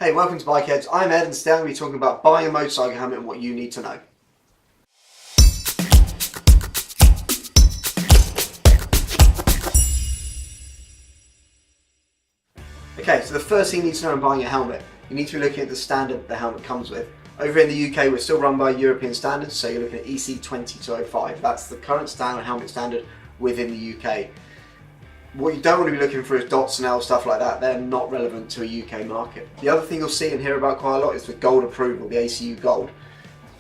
Hey, welcome to Bikerheadz. I'm Ed and today I'm going to be talking about buying a motorcycle helmet and what you need to know. Okay, so the first thing you need to know when buying a helmet, you need to be looking at the standard the helmet comes with. Over in the UK, we're still run by European standards, so you're looking at EC 20205. That's the current standard helmet standard within the UK. What you don't want to be looking for is dots and L, stuff like that. They're not relevant to a UK market. The other thing you'll see and hear about quite a lot is the gold approval, the ACU gold.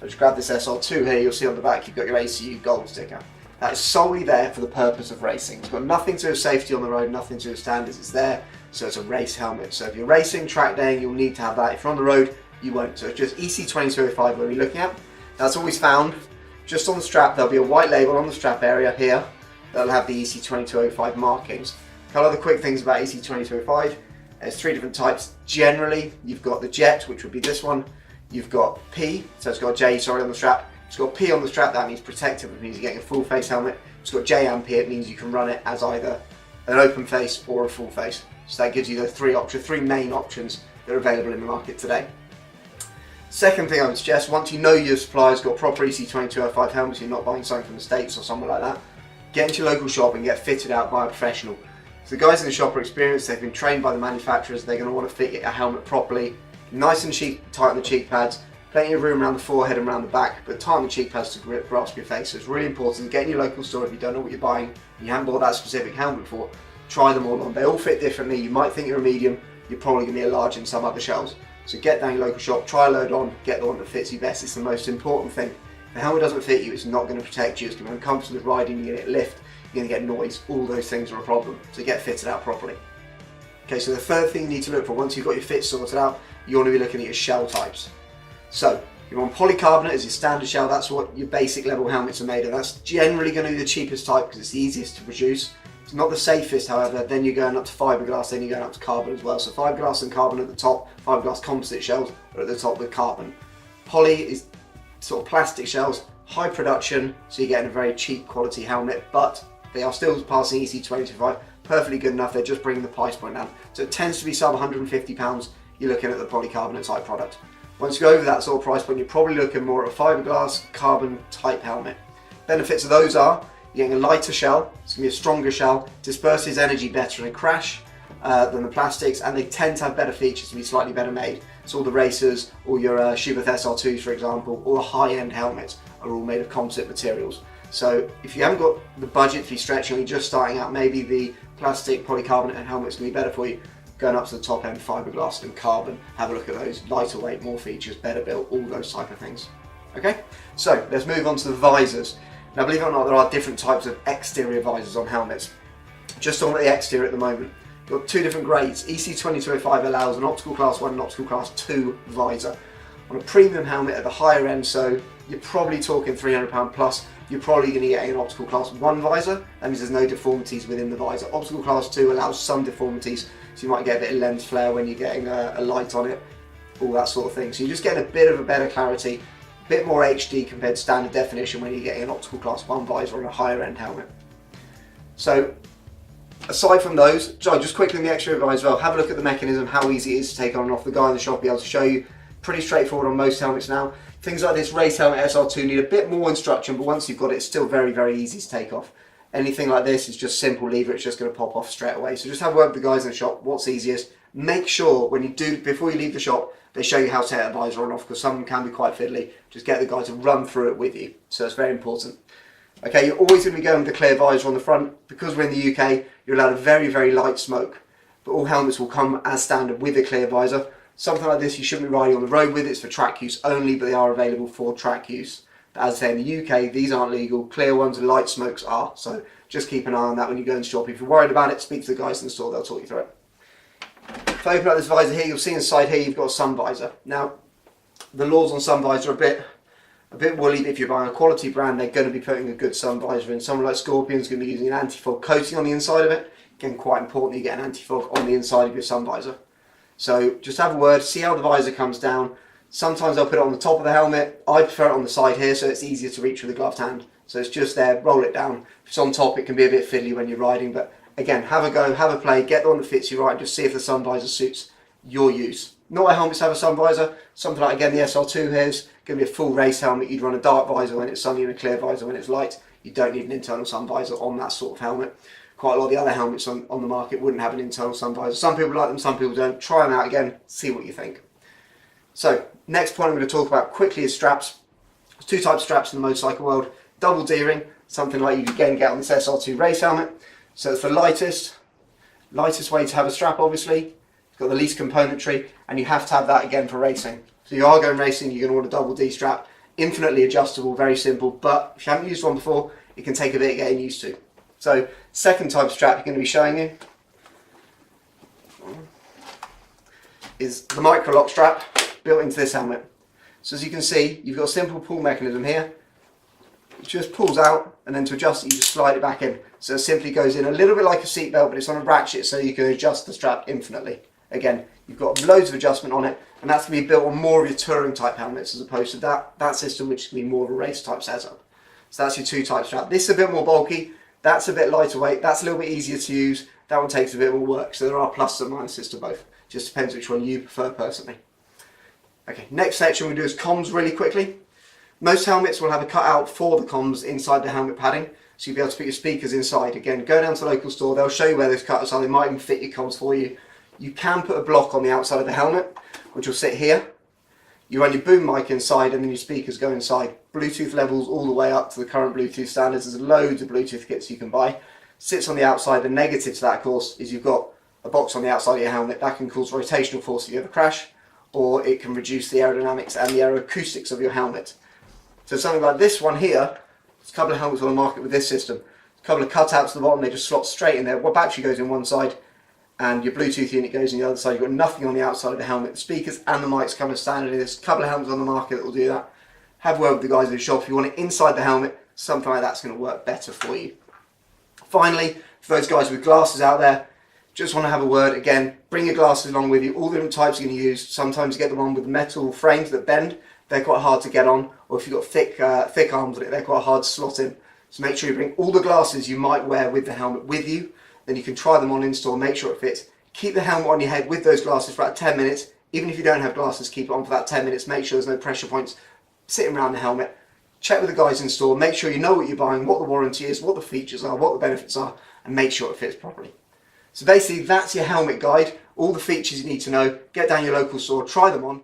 So just grab this SR2 here, you'll see on the back you've got your ACU gold sticker. That is solely there for the purpose of racing. It's got nothing to do with safety on the road, nothing to do with standards. It's there, so it's a race helmet. So if you're racing, track daying, you'll need to have that. If you're on the road, you won't. So it's just EC 20205 we're looking at. That's always found just on the strap. There'll be a white label on the strap area here that'll have the EC 20205 markings. A couple other quick things about EC 20205. There's three different types. Generally, you've got the Jet, which would be this one. You've got P, so it's got J, sorry, on the strap. It's got P on the strap, that means protective, it means you're getting a full face helmet. It's got J and P, it means you can run it as either an open face or a full face. So that gives you the three main options that are available in the market today. Second thing I would suggest, once you know your supplier's got proper EC 20205 helmets, you're not buying something from the States or somewhere like that, get into your local shop and get fitted out by a professional. So the guys in the shop are experienced, they've been trained by the manufacturers, they're going to want to fit a helmet properly, nice and tight on the cheek pads, plenty of room around the forehead and around the back, but tight on the cheek pads to grasp your face. So it's really important, get in your local store if you don't know what you're buying, and you haven't bought that specific helmet before, try them all on. They all fit differently, you might think you're a medium, you're probably going to be a large in some other shells. So get down your local shop, try a load on, get the one that fits you best. It's the most important thing. If the helmet doesn't fit you, it's not going to protect you, it's going to be uncomfortable with riding, you're going to get lift, you're going to get noise, all those things are a problem. So get fitted out properly. Okay, so the third thing you need to look for, once you've got your fit sorted out, you want to be looking at your shell types. So you're on polycarbonate as your standard shell, that's what your basic level helmets are made of. That's generally going to be the cheapest type because it's the easiest to produce. It's not the safest, however. Then you're going up to fiberglass, then you're going up to carbon as well. So fiberglass and carbon at the top, fiberglass composite shells are at the top with carbon. Poly is sort of plastic shells, high production, so you're getting a very cheap quality helmet, but they are still passing EC 20205, perfectly good enough, they're just bringing the price point down. So it tends to be sub £150, you're looking at the polycarbonate type product. Once you go over that sort of price point, you're probably looking more at a fiberglass carbon type helmet. Benefits of those are, you're getting a lighter shell, it's going to be a stronger shell, disperses energy better in a crash than the plastics, and they tend to have better features to be slightly better made. So all the racers, all your Schubert SR2s for example, all the high-end helmets are all made of composite materials. So if you haven't got the budget to be stretching or you're just starting out, maybe the plastic polycarbonate helmet's going to be better for you. Going up to the top end, fiberglass and carbon, have a look at those. Lighter weight, more features, better built, all those type of things. Okay, so let's move on to the visors. Now believe it or not, there are different types of exterior visors on helmets. Just on the exterior at the moment, you've got two different grades. EC 20205 allows an optical class 1 and optical class 2 visor. On a premium helmet at the higher end, so you're probably talking £300 plus, you're probably going to get an optical class 1 visor. That means there's no deformities within the visor. Optical class 2 allows some deformities, so you might get a bit of lens flare when you're getting a light on it, all that sort of thing. So you're just getting a bit of a better clarity, a bit more HD compared to standard definition when you're getting an optical class 1 visor on a higher end helmet. So aside from those, just quickly on the exterior visor as well, have a look at the mechanism, how easy it is to take on and off. The guy in the shop will be able to show you. Pretty straightforward on most helmets now. Things like this race helmet SR2 need a bit more instruction, but once you've got it, it's still very, very easy to take off. Anything like this is just simple lever, it's just going to pop off straight away. So just have a word with the guys in the shop, what's easiest. Make sure when you do, before you leave the shop, they show you how to take a visor on and off, because some can be quite fiddly. Just get the guy to run through it with you. So it's very important. Okay, you're always going to be going with the clear visor on the front. Because we're in the UK, you're allowed a very, very light smoke. But all helmets will come as standard with a clear visor. Something like this you shouldn't be riding on the road with, it's for track use only, but they are available for track use. But as I say, in the UK, these aren't legal. Clear ones and light smokes are, so just keep an eye on that when you go in the shop. If you're worried about it, speak to the guys in the store, they'll talk you through it. If I open up this visor here, you'll see inside here you've got a sun visor. Now, the laws on sun visor are a bit woolly. If you're buying a quality brand, they're going to be putting a good sun visor in. Someone like Scorpion's going to be using an anti-fog coating on the inside of it. Again, quite important you get an anti-fog on the inside of your sun visor. So just have a word, see how the visor comes down. Sometimes I'll put it on the top of the helmet. I prefer it on the side here so it's easier to reach with a gloved hand. So it's just there, roll it down. If it's on top, it can be a bit fiddly when you're riding, but again, have a go, have a play, get the one that fits you right, and just see if the sun visor suits your use. Not all helmets have a sun visor. Something like, again, the SR2 here is going to be a full race helmet. You'd run a dark visor when it's sunny and a clear visor when it's light. You don't need an internal sun visor on that sort of helmet. Quite a lot of the other helmets on the market wouldn't have an internal sun visor. Some people like them, some people don't. Try them out again, see what you think. So, next point I'm going to talk about quickly is straps. There's two types of straps in the motorcycle world. Double D-ring, something like you again get on this SR2 race helmet. So it's the lightest way to have a strap, obviously. It's got the least componentry, and you have to have that again for racing. So you are going racing, you're going to want a double D strap. Infinitely adjustable, very simple, but if you haven't used one before, it can take a bit of getting used to. So, second type of strap you're going to be showing you is the micro lock strap built into this helmet. So as you can see, you've got a simple pull mechanism here. It just pulls out, and then to adjust it, you just slide it back in. So it simply goes in a little bit like a seat belt, but it's on a ratchet, so you can adjust the strap infinitely. Again, you've got loads of adjustment on it, and that's going to be built on more of your touring type helmets as opposed to that system, which is going to be more of a race type setup. So that's your two type strap. This is a bit more bulky, that's a bit lighter weight, that's a little bit easier to use, that one takes a bit more work. So there are pluses and minuses to both. Just depends which one you prefer personally. Okay, next section we do is comms really quickly. Most helmets will have a cutout for the comms inside the helmet padding, so you'll be able to put your speakers inside. Again, go down to the local store, they'll show you where those cutouts are, they might even fit your comms for you. You can put a block on the outside of the helmet, which will sit here. You run your boom mic inside, and then your speakers go inside. Bluetooth levels all the way up to the current Bluetooth standards. There's loads of Bluetooth kits you can buy. Sits on the outside. The negative to that, of course, is you've got a box on the outside of your helmet that can cause rotational force if you have a crash, or it can reduce the aerodynamics and the aeroacoustics of your helmet. So something like this one here, there's a couple of helmets on the market with this system. A couple of cutouts at the bottom, they just slot straight in there. Well, battery goes in one side, and your Bluetooth unit goes in the other side. You've got nothing on the outside of the helmet. The speakers and the mics come as standard. There's a couple of helmets on the market that will do that. Have a word with the guys in the shop. If you want it inside the helmet, something like that's going to work better for you. Finally, for those guys with glasses out there, just want to have a word again. Bring your glasses along with you. All the different types you're going to use. Sometimes you get the one with metal frames that bend. They're quite hard to get on. Or if you've got thick arms on it, they're quite hard to slot in. So make sure you bring all the glasses you might wear with the helmet with you. Then you can try them on in store, make sure it fits. Keep the helmet on your head with those glasses for about 10 minutes. Even if you don't have glasses, keep it on for that 10 minutes. Make sure there's no pressure points sitting around the helmet. Check with the guys in store, make sure you know what you're buying, what the warranty is, what the features are, what the benefits are, and make sure it fits properly. So basically that's your helmet guide, all the features you need to know. Get down your local store, try them on.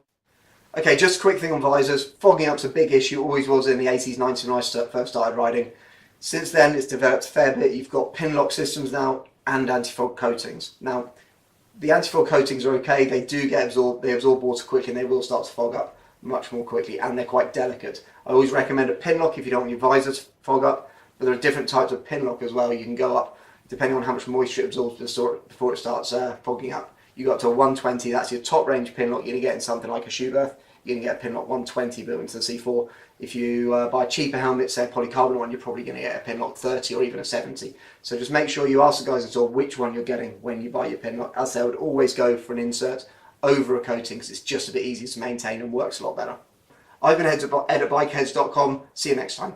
Okay, just a quick thing on visors. Fogging up's a big issue, always was in the 80s, 90s when I first started riding. Since then it's developed a fair bit. You've got pin lock systems now and anti-fog coatings. Now, the anti-fog coatings are okay, they do get absorbed, they absorb water quickly and they will start to fog up much more quickly, and they're quite delicate. I always recommend a pin lock if you don't want your visor to fog up, but there are different types of pin lock as well. You can go up, depending on how much moisture it absorbs before it starts fogging up. You go up to a 120, that's your top range pin lock. You're going to get in something like a Schuberth. You're going to get a pin lock 120 built into the C4. If you buy a cheaper helmet, say a polycarbonate one, you're probably going to get a pin lock 30 or even a 70. So just make sure you ask the guys in store which one you're getting when you buy your pin lock. As I would always go for an insert over a coating because it's just a bit easier to maintain and works a lot better. I've been Ed at Bikerheadz.com. See you next time.